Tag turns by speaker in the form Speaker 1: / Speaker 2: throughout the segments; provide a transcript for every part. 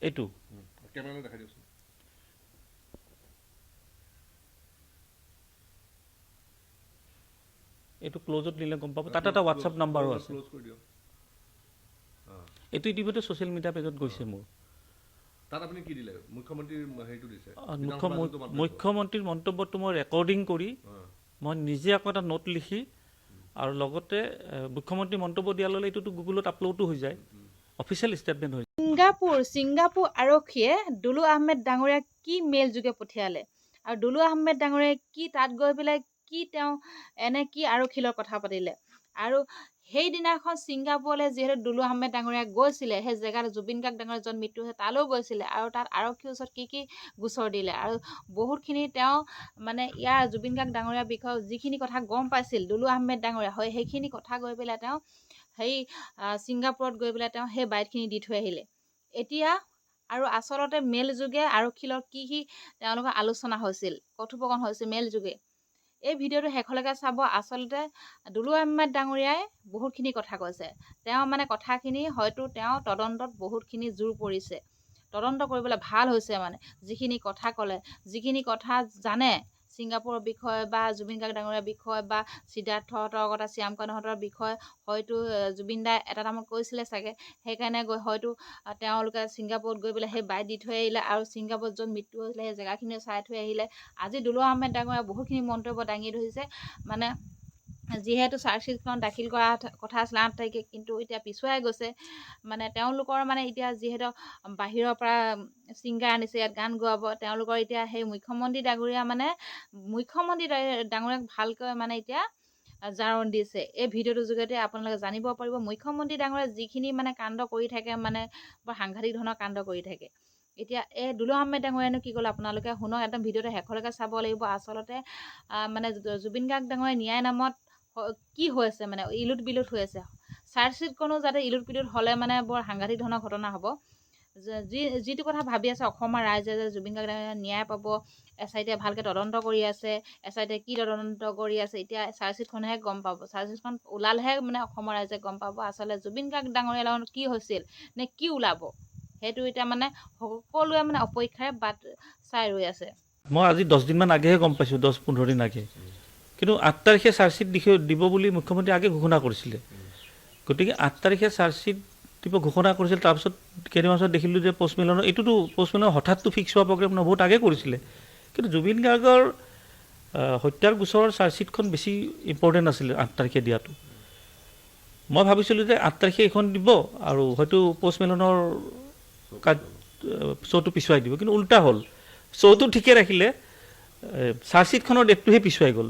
Speaker 1: এইটো
Speaker 2: কেমেৰালৈ দেখাই দিয়কচোন।
Speaker 1: এইটো ক্লোজত দিলে গম পাব। তাত এটা হোৱাটছআপ নাম্বাৰো আছে।
Speaker 2: ক্লোজ কৰি দিয়ক।
Speaker 1: এইটো ইতিমধ্যে ছ'চিয়েল মিডিয়া পেজত গৈছে মোৰ।
Speaker 2: তাত আপুনি কি দিলে? মুখ্যমন্ত্ৰীৰ হেৰিটো দিছে।
Speaker 1: মুখ্যমন্ত্ৰীৰ মন্তব্যটো মই ৰেকৰ্ডিং কৰি মই নিজে আকৌ এটা নোট লিখি আৰু লগতে মুখ্যমন্ত্ৰীৰ মন্তব্য দিয়াৰ লগে এইটোতো গুগলত আপলোডো হৈ যায়, অফিচিয়েল ষ্টেটমেণ্ট হৈ যায়।
Speaker 3: ছিংগাপুৰ আৰক্ষীয়ে দুলু আহমেদ ডাঙৰীয়াক কি মেইল যোগে পঠিয়ালে আৰু দুলু আহমেদ ডাঙৰীয়াই কি তাত গৈ পেলাই কি তেওঁ এনে কি আৰক্ষীৰ লগত কথা পাতিলে আৰু সেইদিনাখন ছিংগাপুৰলৈ যিহেতু দুলু আহমেদ ডাঙৰীয়া গৈছিলে, সেই জেগাত জুবিন গাৰ্গ ডাঙৰীয়া য'ত মৃত্যু হৈছে তালৈও গৈছিলে আৰু তাত আৰক্ষীৰ ওচৰত কি গোচৰ দিলে আৰু বহুতখিনি তেওঁ মানে ইয়াৰ জুবিন গাৰ্গ ডাঙৰীয়াৰ বিষয়ে যিখিনি কথা গম পাইছিল দুলু আহমেদ ডাঙৰীয়া হয়, সেইখিনি কথা গৈ পেলাই তেওঁ সেই ছিংগাপুৰত গৈ পেলাই তেওঁ সেই বাইটখিনি দি থৈ আহিলে। এতিয়া আৰু আচলতে মেইল যোগে আৰক্ষীৰ লগত কি তেওঁলোকৰ আলোচনা হৈছিল, কথোপকথন হৈছিল মেইল যোগে। এই ভিডিঅ'টো শেষলৈকে চাব। আচলতে দুলু আহমেদ ডাঙৰীয়াই বহুতখিনি কথা কৈছে। তেওঁ মানে কথাখিনি হয়তো তেওঁ তদন্তত বহুতখিনি জোৰ পৰিছে, তদন্ত কৰিবলৈ ভাল হৈছে। মানে যিখিনি কথা ক'লে, যিখিনি কথা জানে ছিংগাপুৰৰ বিষয়ে বা জুবিন গাৰ্গ ডাঙৰীয়াৰ বিষয়ে বা সিদ্ধাৰ্থহঁতৰ কথা শ্যামকানুহঁতৰ বিষয়ে হয়তো জুবিন দাই এটা টাইমত কৈছিলে চাগে, সেইকাৰণে গৈ হয়তো তেওঁলোকে ছিংগাপুৰত গৈ পেলাই সেই বাইট দি থৈ আহিলে আৰু ছিংগাপুৰত য'ত মৃত্যু হৈছিলে সেই জেগাখিনিও চাই থৈ আহিলে। আজি দুলু আহমেদ ডাঙৰীয়াই বহুতখিনি মন্তব্য দাঙি ধৰিছে। মানে যিহেতু চাৰ্জশ্বিটখন দাখিল কৰা কথা আছিলে 8 তাৰিখে, কিন্তু এতিয়া পিছুৱাই গৈছে। মানে তেওঁলোকৰ মানে এতিয়া যিহেতু বাহিৰৰ পৰা ছিংগাৰ আনিছে ইয়াত গান গোৱাব, তেওঁলোকৰ এতিয়া সেই মুখ্যমন্ত্ৰী ডাঙৰীয়াক ভালকৈ মানে এতিয়া জাৰণ দিছে। এই ভিডিঅ'টোৰ যোগেদি আপোনালোকে জানিব পাৰিব মুখ্যমন্ত্ৰী ডাঙৰীয়া যিখিনি মানে কাণ্ড কৰি থাকে, মানে বৰ সাংঘাতিক ধৰণৰ কাণ্ড কৰি থাকে। এতিয়া এই দুলু আহমেদ ডাঙৰীয়ানো কি ক'লে আপোনালোকে শুনক, একদম ভিডিঅ'টো শেষলৈকে চাব লাগিব। আচলতে মানে জুবিন গাৰ্গ ডাঙৰীয়া ন্যায় নামত কি হৈ আছে, মানে ইলুট বিলুট হৈ আছে। চাৰ্জশ্বিটখনো যাতে ইলুট পিলুট হ'লে মানে বৰ সাংঘাতিক ধৰণৰ ঘটনা হ'ব। যিটো কথা ভাবি আছে অসমৰ ৰাইজে যে জুবিন গাৰ্গ ন্যায় পাব, SIT ভালকৈ তদন্ত কৰি আছে, SIT কি তদন্ত কৰি আছে, এতিয়া চাৰ্জশ্বিটখনহে গম পাব। চাৰ্জশ্বিটখন ওলালেহে মানে অসমৰ ৰাইজে গম পাব আচলতে জুবিন গাৰ্গ ডাঙৰীয়াৰ লগত কি হৈছিল নে কি ওলাব। সেইটো এতিয়া মানে সকলোৱে মানে অপেক্ষাৰে বাট চাই ৰৈ আছে।
Speaker 1: মই আজি 10 দিনমান আগেহে গম পাইছোঁ, 10-15 দিন আগে। কিন্তু 8 তাৰিখে চাৰ্জশ্বিট দিব বুলি মুখ্যমন্ত্ৰী আগে ঘোষণা কৰিছিলে। গতিকে 8 তাৰিখে চাৰ্জশ্বিট দিব ঘোষণা কৰিছিল। তাৰপিছত কেইদিনমান পাছত দেখিলোঁ যে পষ্টমেলনৰ এইটোতো পষ্টমেলনৰ হঠাৎটো ফিক্স হোৱা প্ৰগ্ৰেম নহয়, বহুত আগে কৰিছিলে। কিন্তু জুবিন গাৰ্গৰ হত্যাৰ গোচৰৰ চাৰ্জশ্বিটখন বেছি ইম্পৰ্টেণ্ট আছিলে 8 তাৰিখে দিয়াটো। মই ভাবিছিলোঁ যে 8 তাৰিখে এইখন দিব আৰু হয়তো পষ্টমেলনৰ শ্ব'টো পিছুৱাই দিব, কিন্তু উল্টা হ'ল। শ্ব'টো ঠিকে ৰাখিলে, চাৰ্জশ্বিটখনৰ ডেটটোহে পিছুৱাই গ'ল।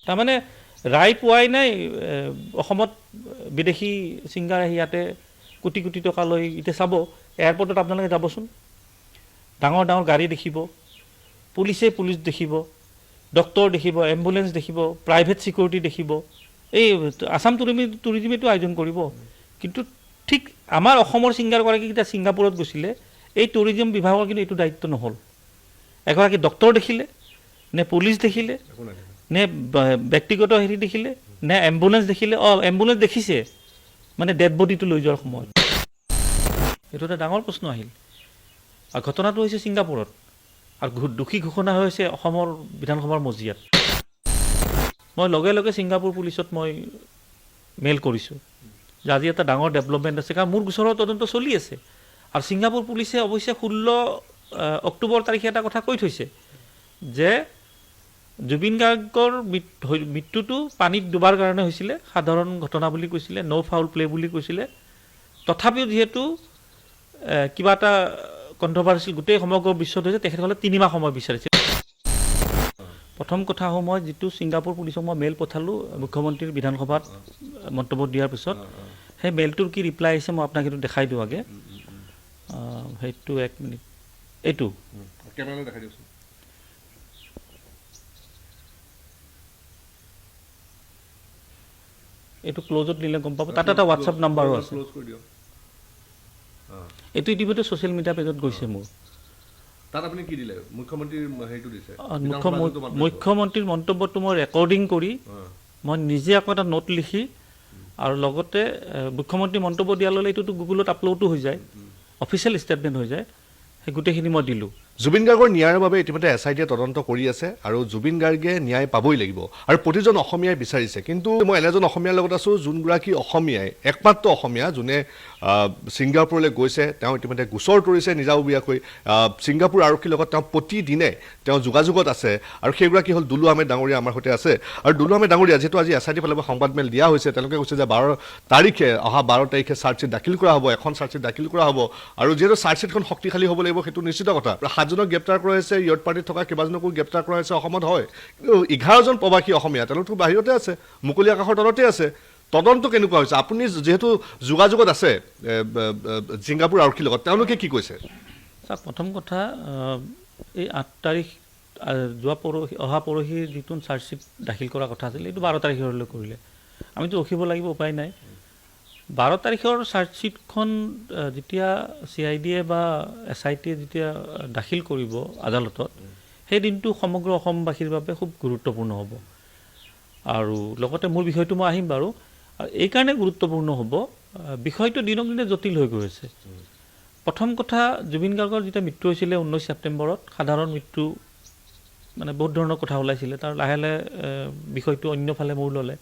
Speaker 1: তাৰমানে ৰায় পোৱাই নাই। অসমত বিদেশী ছিংগাৰ আহি ইয়াতে কোটি কোটি টকা লৈ এতিয়া চাব, এয়াৰপৰ্টত আপোনালোকে যাবচোন, ডাঙৰ ডাঙৰ গাড়ী দেখিব, পুলিচ দেখিব, ডক্তৰ দেখিব, এম্বুলেঞ্চ দেখিব, প্ৰাইভেট ছিকিউৰিটি দেখিব। এই আছাম টুৰিজিমেতো আয়োজন কৰিব। কিন্তু ঠিক আমাৰ অসমৰ ছিংগাৰগৰাকী যেতিয়া ছিংগাপুৰত গৈছিলে, এই টুৰিজিম বিভাগৰ কিন্তু এইটো দায়িত্ব নহ'ল। এগৰাকী ডক্তৰ দেখিলে নে পুলিচ দেখিলে নে ব্যক্তিগত হেৰি দেখিলে নে এম্বুলেঞ্চ দেখিলে? এম্বুলেঞ্চ দেখিছে, মানে ডেড বডিটো লৈ যোৱাৰ সময়ত। এইটো এটা ডাঙৰ প্ৰশ্ন আহিল। আৰু ঘটনাটো হৈছে ছিংগাপুৰত, আৰু দোষী ঘোষণা হৈছে অসমৰ বিধানসভাৰ মজিয়াত। মই লগে লগে ছিংগাপুৰ পুলিচত মই মেইল কৰিছোঁ যে আজি এটা ডাঙৰ ডেভেলপমেণ্ট আছে, কাৰণ মোৰ গোচৰৰ তদন্ত চলি আছে। আৰু ছিংগাপুৰ পুলিচে অৱশ্যে 16 অক্টোবৰ তাৰিখে এটা কথা কৈ থৈছে যে জুবিন গাৰ্গৰ মৃত্যুটো পানীত ডুবাৰ কাৰণে হৈছিলে, সাধাৰণ ঘটনা বুলি কৈছিলে, ন' ফাউল প্লে বুলি কৈছিলে। তথাপিও যিহেতু কিবা এটা কণ্ট্ৰভাৰ্চিয়েল গোটেই সমগ্ৰ বিশ্বত হৈছে, তেখেতসকলে 3 মাহ সময় বিচাৰিছে। প্ৰথম কথা হ'ল, মই যিটো ছিংগাপুৰ পুলিচক মই মেইল পঠালোঁ মুখ্যমন্ত্ৰীৰ বিধানসভাত মন্তব্য দিয়াৰ পিছত, সেই মেইলটোৰ কি ৰিপ্লাই আহিছে মই আপোনাক এইটো দেখাই দিওঁ আগে। সেইটো 1 মিনিট। এইটো
Speaker 2: কেমেৰালৈ দেখাই দিয়কচোন।
Speaker 1: এইটো ক্লোজত দিলে গম পাব। তাত এটা হোৱাটছআপ নাম্বাৰো আছে।
Speaker 2: ক্লোজ কৰি দিয়ক।
Speaker 1: এইটো ইতিমধ্যে ছ'চিয়েল মিডিয়া পেজত গৈছে মোৰ।
Speaker 2: তাত আপুনি কি দিলে? মুখ্যমন্ত্ৰীৰ হেৰিটো দিছে।
Speaker 1: মুখ্যমন্ত্ৰীৰ মন্তব্যটো মই ৰেকৰ্ডিং কৰি মই নিজে আকৌ এটা নোট লিখি আৰু লগতে মুখ্যমন্ত্ৰী মন্তব্য দিয়াৰ লগে এইটোতো গুগলত আপলোডো হৈ যায়, অফিচিয়েল ষ্টেটমেণ্ট হৈ যায়, সেই গোটেইখিনি মই দিলোঁ।
Speaker 2: জুবিন গাৰ্গৰ ন্যায়ৰ বাবে ইতিমধ্যে SITয়ে তদন্ত কৰি আছে আৰু জুবিন গাৰ্গে ন্যায় পাবই লাগিব আৰু প্ৰতিজন অসমীয়াই বিচাৰিছে। কিন্তু মই এনে এজন অসমীয়াৰ লগত আছোঁ যোনগৰাকী অসমীয়াই, একমাত্ৰ অসমীয়া যোনে ছিংগাপুৰলৈ গৈছে। তেওঁ ইতিমধ্যে গোচৰ তৰিছে নিজাববীয়াকৈ। ছিংগাপুৰ আৰক্ষীৰ লগত তেওঁ প্ৰতিদিনে তেওঁ যোগাযোগত আছে আৰু সেইগৰাকী হ'ল দুলু আহমেদ ডাঙৰীয়া আমাৰ সৈতে আছে। আৰু দুলু আহমেদ ডাঙৰীয়া, যিহেতু আজি SIT ফালৰ পৰা সংবাদমেল দিয়া হৈছে, তেওঁলোকে কৈছে যে 12 অহা 12 তাৰিখে চাৰ্জশ্বিট দাখিল কৰা হ'ব, এখন চাৰ্জশ্বিট দাখিল কৰা হ'ব আৰু যিহেতু চাৰ্জশ্বিটখন শক্তিশালী হ'ব লাগিব সেইটো নিশ্চিত কথা। 7জনক গ্ৰেপ্তাৰ কৰা হৈছে, ইয়ত পাৰ্টিত থকা কেইবাজনকো গ্ৰেপ্তাৰ কৰা হৈছে অসমত, হয়। কিন্তু 11জন প্ৰৱাসী অসমীয়া তেওঁলোকতো বাহিৰতে আছে, মুকলি আকাশৰ তলতে আছে। তদন্ত কেনেকুৱা হৈছে? আপুনি যিহেতু যোগাযোগত আছে ছিংগাপুৰ আৰক্ষীৰ লগত, তেওঁলোকে কি কৈছে?
Speaker 1: ছাৰ, প্ৰথম কথা, এই 8 তাৰিখ অহা পৰহি যিটো চাৰ্জশ্বিট দাখিল কৰাৰ কথা আছিল, এইটো 12 তাৰিখলৈ কৰিলে। আমিতো ৰখিব লাগিব, উপায় নাই। 12 তাৰিখৰ চাৰ্জশ্বিটখন যেতিয়া CIDয়ে বা SITয়ে যেতিয়া দাখিল কৰিব আদালতত, সেই দিনটো সমগ্ৰ অসমবাসীৰ বাবে খুব গুৰুত্বপূৰ্ণ হ'ব। আৰু লগতে মোৰ বিষয়টো মই আহিম বাৰু। আৰু এইকাৰণে গুৰুত্বপূৰ্ণ হ'ব, বিষয়টো দিনক দিনে জটিল হৈ গৈ আছে। প্ৰথম কথা, জুবিন গাৰ্গৰ যেতিয়া মৃত্যু হৈছিলে 19 ছেপ্টেম্বৰত, সাধাৰণ মৃত্যু, মানে বহুত ধৰণৰ কথা ওলাইছিলে। তাৰ লাহে লাহে বিষয়টো অন্যফালে মূৰ ল'লে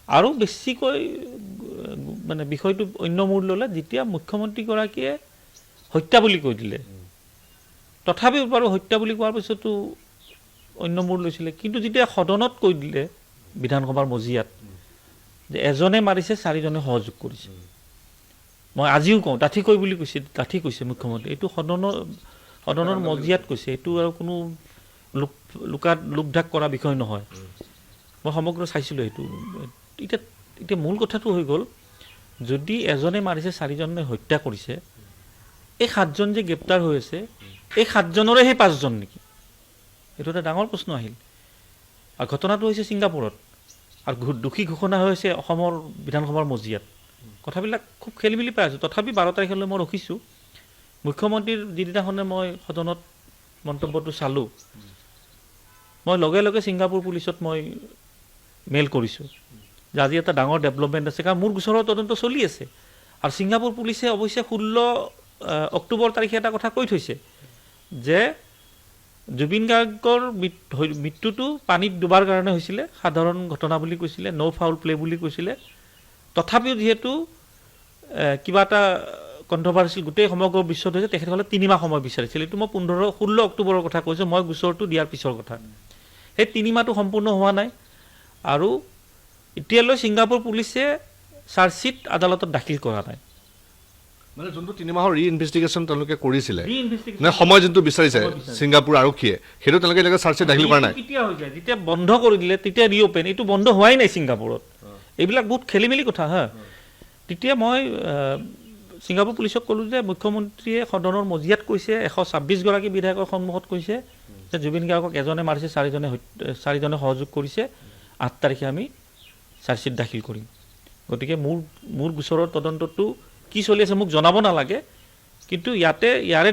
Speaker 1: আৰু বেছিকৈ মানে বিষয়টো অন্য মূৰ ল'লে যেতিয়া মুখ্যমন্ত্ৰীগৰাকীয়ে হত্যা বুলি কৈ দিলে। তথাপিও বাৰু হত্যা বুলি কোৱাৰ পিছতো অন্য মূৰ লৈছিলে। কিন্তু যেতিয়া সদনত কৈ দিলে, বিধানসভাৰ মজিয়াত, যে এজনে মাৰিছে 4জনে সহযোগ কৰিছে, মই আজিও কওঁ, ডাঠি কৈছে মুখ্যমন্ত্ৰী। এইটো সদনৰ মজিয়াত কৈছে, এইটো আৰু কোনো লোকঢাক কৰা বিষয় নহয়। মই সমগ্ৰ চাইছিলোঁ সেইটো। এতিয়া মূল কথাটো হৈ গ'ল, যদি এজনে মাৰিছে 4জনে হত্যা কৰিছে, এই 7জন যে গ্ৰেপ্তাৰ হৈ আছে, এই 7জনৰে সেই 5জন নেকি? এইটো এটা ডাঙৰ প্ৰশ্ন আহিল। আৰু ঘটনাটো হৈছে ছিংগাপুৰত আৰু দোষী ঘোষণা হৈছে অসমৰ বিধানসভাৰ মজিয়াত। কথাবিলাক খুব খেলি মেলি পাই আছোঁ। তথাপি 12 তাৰিখলৈ মই ৰখিছোঁ। মুখ্যমন্ত্ৰীৰ যিদিনাখনে মই সদনত মন্তব্যটো চালোঁ, মই লগে লগে ছিংগাপুৰ পুলিচত মই মেইল কৰিছোঁ যে আজি এটা ডাঙৰ ডেভেলপমেণ্ট আছে, কাৰণ মোৰ গোচৰৰ তদন্ত চলি আছে। আৰু ছিংগাপুৰ পুলিচে অৱশ্যে 16 অক্টোবৰ তাৰিখে এটা কথা কৈ থৈছে যে জুবিন গাৰ্গৰ মৃত্যুটো পানীত ডুবাৰ কাৰণে হৈছিলে, সাধাৰণ ঘটনা বুলি কৈছিলে, ন' ফাউল প্লে বুলি কৈছিলে। তথাপিও যিহেতু কিবা এটা কণ্ট্ৰভাৰ্চিয়েল গোটেই সমগ্ৰ বিশ্বত হৈছে, তেখেতসকলে 3 মাহ সময় বিচাৰিছিল। এইটো মই 16 অক্টোবৰৰ কথা কৈছোঁ, মই গোচৰটো দিয়াৰ পিছৰ কথা। সেই 3 মাহটো সম্পূৰ্ণ হোৱা নাই আৰু এতিয়ালৈ ছিংগাপুৰ পুলিচে চাৰ্জশ্বিট আদালতত দাখিল কৰা নাই।
Speaker 2: মানে যোনটো 3 মাহৰ ৰি-ইনভেষ্টিগেশ্যন তেওঁলোকে কৰিছিলে, মানে সময় যোনটো বিচাৰিছে ছিংগাপুৰ আৰক্ষীয়ে, সেইটো তেওঁলোকে এতিয়ালৈকে চাৰ্জশ্বিট দাখিল কৰা নাই।
Speaker 1: কেতিয়া হৈ যায়? যেতিয়া বন্ধ কৰি দিলে তেতিয়া ৰিঅ'পেন। এইটো বন্ধ হোৱাই নাই ছিংগাপুৰত। এইবিলাক বহুত খেলি মেলি কথা। তেতিয়া মই ছিংগাপুৰ পুলিচক ক'লোঁ যে মুখ্যমন্ত্ৰীয়ে সদনৰ মজিয়াত কৈছে, 126গৰাকী বিধায়কৰ সন্মুখত কৈছে যে জুবিন গাৰ্গক এজনে মাৰিছে, 4জনে সহযোগ কৰিছে, 8 তাৰিখে আমি চাৰ্জশ্বিট দাখিল কৰিম। গতিকে মোৰ গোচৰৰ তদন্তটো কি চলি আছে মোক জনাব নালাগে, কিন্তু ইয়াৰে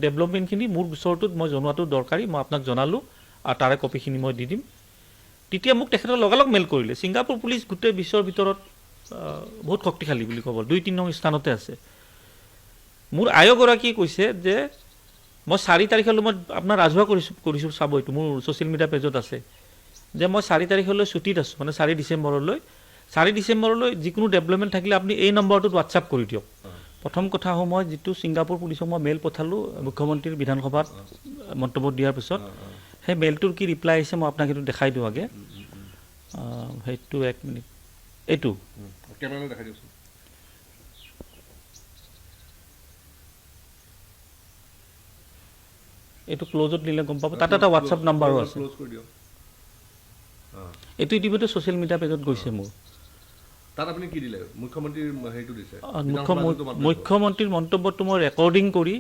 Speaker 1: ডেভেলপমেণ্টখিনি মোৰ গোচৰটোত মই জনোৱাটো দৰকাৰী। মই আপোনাক জনালোঁ আৰু তাৰে কপিখিনি মই দি দিম। তেতিয়া মোক তেখেতৰ লগালগ মেইল কৰিলে। ছিংগাপুৰ পুলিচ গোটেই বিশ্বৰ ভিতৰত বহুত শক্তিশালী বুলি ক'ব, 2-3 নং স্থানতে আছে। মোৰ আয়োগগৰাকীয়ে কৈছে যে মই 4 তাৰিখলৈ মই আপোনাৰ ৰাজহুৱা কৰিছোঁ চাব, এইটো মোৰ ছ'চিয়েল মিডিয়া পেজত আছে, যে মই 4 তাৰিখলৈ ছুটীত আছোঁ, মানে 4 ডিচেম্বৰলৈ। 4 ডিচেম্বৰলৈ যিকোনো ডেভেলপমেণ্ট থাকিলে আপুনি এই নম্বৰটোত হোৱাটছআপ কৰি দিয়ক। প্ৰথম কথা হ'ল, মই যিটো ছিংগাপুৰ পুলিচক মই মেইল পঠালোঁ মুখ্যমন্ত্ৰীৰ বিধানসভাত মন্তব্য দিয়াৰ পিছত, সেই মেইলটোৰ কি ৰিপ্লাই আহিছে মই আপোনাক সেইটো দেখাই দিওঁ আগে। সেইটো 1 মিনিট, এইটো
Speaker 2: কেমেৰালৈ দেখাই দিয়কচোন।
Speaker 1: এইটো ক্ল'জত দিলে গম পাব, তাত এটা হোৱাটছআপ নাম্বাৰো আছে। এইটো ইতিমধ্যে ছ'চিয়েল মিডিয়া পেজত গৈছে মোৰ।
Speaker 2: তাত আপুনি কি দিলে? মুখ্যমন্ত্ৰীৰ হেৰিটো দিছে,
Speaker 1: মুখ্যমন্ত্ৰীৰ মন্তব্যটো মই ৰেকৰ্ডিং কৰি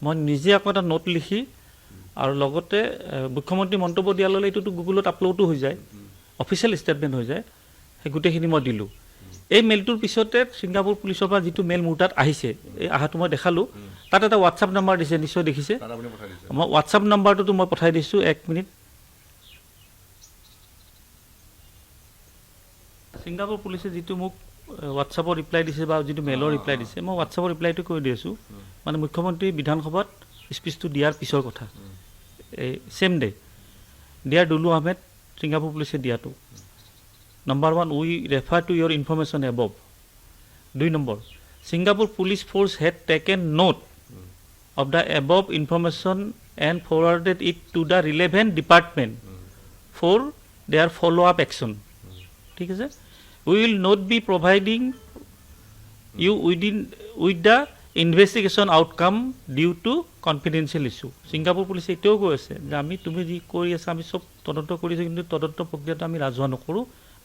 Speaker 1: মই নিজে আকৌ এটা নোট লিখি, আৰু লগতে মুখ্যমন্ত্ৰী মন্তব্য দিয়াৰ লগে এইটোতো গুগলত আপলোডো হৈ যায়, অফিচিয়েল ষ্টেটমেণ্ট হৈ যায়, সেই গোটেইখিনি মই দিলোঁ। এই মেইলটোৰ পিছতে ছিংগাপুৰ পুলিচৰ পৰা যিটো মেইল মোৰ তাত আহিছে, এই অহাটো মই দেখালোঁ, তাত এটা হোৱাটছআপ নাম্বাৰ দিছে, নিশ্চয় দেখিছে। মই হোৱাটছআপ নাম্বাৰটোতো মই পঠাই দিছোঁ, 1 মিনিট। ছিংগাপুৰ পুলিচে যিটো মোক হোৱাটছআপৰ ৰিপ্লাই দিছে বা যিটো মেইলৰ ৰিপ্লাই দিছে, মই হোৱাটছআপৰ ৰিপ্লাইটো কৈ দি আছোঁ। মানে মুখ্যমন্ত্ৰী বিধানসভাত স্পীচটো দিয়াৰ পিছৰ কথা, এই same day dear Dulu Ahmed, Singapore পুলিচে দিয়াটো। Number 1, we refer to your information above. 2 number, Singapore police force had taken note of the above information and forwarded it to the relevant department for their follow-up action. ঠিক আছে? We will not be providing you with the investigation outcome due to confidential issue. Singapore পুলিচে এতিয়াও কৈ আছে যে তুমি যি কৰি আছা আমি চব তদন্ত কৰিছোঁ, কিন্তু তদন্ত প্ৰক্ৰিয়াটো আমি ৰাজহুৱা নকৰোঁ,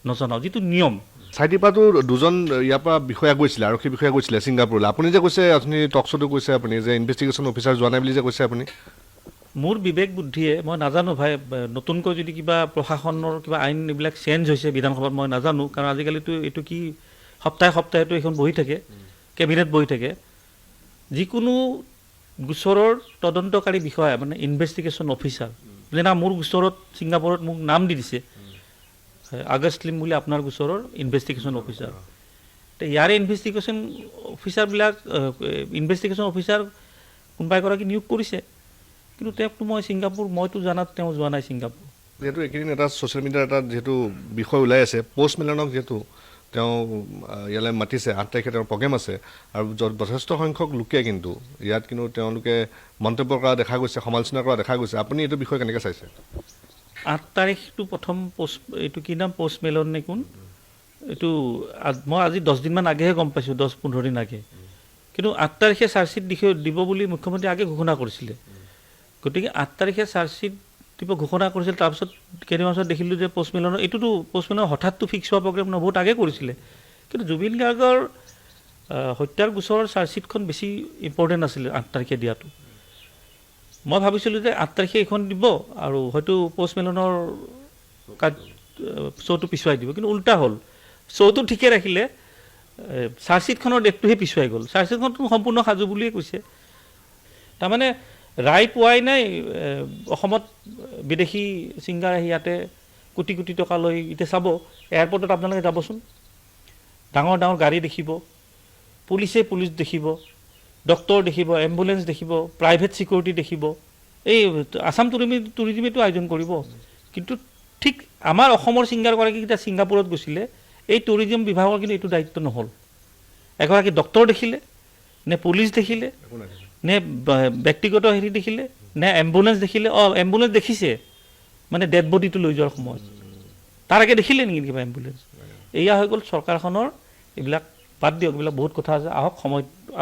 Speaker 1: নজনাওঁ, যিটো নিয়ম।
Speaker 2: চাইটিৰ পৰাতো দুজন ইয়াৰ পৰা বিষয়া গৈছিলে, আৰক্ষী বিষয়া গৈছিলে ছিংগাপুৰলৈ। আপুনি যে কৈছে, আপুনি টক শ্ব'টো কৈছে আপুনি যে ইনভেষ্টিগেশ্যন অফিচাৰ যোৱা নাই বুলি যে কৈছে আপুনি।
Speaker 1: মোৰ বিবেক বুদ্ধিয়ে, মই নাজানো ভাই, নতুনকৈ যদি কিবা প্ৰশাসনৰ কিবা আইন এইবিলাক চেঞ্জ হৈছে বিধানসভাত মই নাজানো, কাৰণ আজিকালিতো এইটো কি সপ্তাহে সপ্তাহেতো এইখন বহি থাকে, কেবিনেট বহি থাকে। যিকোনো গোচৰৰ তদন্তকাৰী বিষয়া মানে ইনভেষ্টিগেশ্যন অফিচাৰ, যেনে মোৰ গোচৰত ছিংগাপুৰত মোক নাম দি দিছে আগষ্ট লিম বুলি, আপোনাৰ গোচৰৰ ইনভেষ্টিগেশ্যন অফিচাৰ। তো ইয়াৰে ইনভেষ্টিগেশ্যন অফিচাৰ কোনোবা এগৰাকী নিয়োগ কৰিছে, কিন্তু তেওঁকতো মইতো জানাত তেওঁ যোৱা নাই ছিংগাপুৰ।
Speaker 2: যিহেতু এইকেইদিন এটা ছ'চিয়েল মিডিয়াৰ এটা যিহেতু বিষয় ওলাই আছে, পষ্ট মেলনক যিহেতু তেওঁ ইয়ালৈ মাতিছে, 8 তাৰিখে তেওঁৰ প্ৰগ্ৰেম আছে, আৰু যথেষ্ট সংখ্যক লোকে কিন্তু ইয়াত কিন্তু তেওঁলোকে মন্তব্য কৰা দেখা গৈছে, সমালোচনা কৰা দেখা গৈছে। আপুনি এইটো বিষয় কেনেকৈ চাইছে?
Speaker 1: 8 তাৰিখটো প্ৰথম এইটো কি নাম, পষ্ট মেলন নে কোন, এইটো মই আজি 10 দিনমান আগেহে গম পাইছোঁ, 10-15 দিন আগে। কিন্তু 8 তাৰিখে চাৰ্জশ্বিট দিব বুলি মুখ্যমন্ত্ৰী আগে ঘোষণা কৰিছিলে। গতিকে 8 তাৰিখে চাৰ্জশ্বিট দিব ঘোষণা কৰিছিল, তাৰপিছত কেইদিনমান পিছত দেখিলোঁ যে পষ্ট মেলনৰ হঠাৎটো ফিক্স হোৱা প্ৰগ্ৰেম নহয়, বহুত আগে কৰিছিলে। কিন্তু জুবিন গাৰ্গৰ হত্যাৰ গোচৰৰ চাৰ্জশ্বিটখন বেছি ইম্পৰ্টেণ্ট আছিলে 8 তাৰিখে দিয়াটো। মই ভাবিছিলোঁ যে 8 তাৰিখে এইখন দিব আৰু হয়তো পষ্ট মেলনৰ শ্ব'টো পিছুৱাই দিব, কিন্তু উল্টা হ'ল। শ্ব'টো ঠিকে ৰাখিলে, চাৰ্জশ্বিটখনৰ ডেটটোহে পিছুৱাই গ'ল। চাৰ্জশ্বিটখনটো সম্পূৰ্ণ সাজু বুলিয়ে কৈছে। তাৰমানে ৰায় পোৱাই নাই, অসমত বিদেশী ছিংগাৰ আহি ইয়াতে কোটি কোটি টকা লৈ এতিয়া চাব, এয়াৰপৰ্টত আপোনালোকে যাবচোন, ডাঙৰ ডাঙৰ গাড়ী দেখিব, পুলিচ দেখিব, ডক্তৰ দেখিব, এম্বুলেঞ্চ দেখিব, প্ৰাইভেট ছিকিউৰিটি দেখিব। এই আছাম টুৰিজিমেতো আয়োজন কৰিব, কিন্তু ঠিক আমাৰ অসমৰ ছিংগাৰগৰাকী যেতিয়া ছিংগাপুৰত গৈছিলে, এই টুৰিজিম বিভাগৰ কিন্তু এইটো দায়িত্ব নহ'ল। এগৰাকী ডক্তৰ দেখিলে নে পুলিচ দেখিলে নে ব্যক্তিগত হেৰি দেখিলে নে এম্বুলেঞ্চ দেখিলে? এম্বুলেঞ্চ দেখিছে, মানে ডেড বডিটো লৈ যোৱাৰ সময়ত তাৰ আগে দেখিলে নেকি কিবা এম্বুলেঞ্চ? এয়া হৈ গ'ল চৰকাৰখনৰ, এইবিলাক বাদ দিয়ক, এইবিলাক বহুত কথা আছে, আহক সময়ত আৰু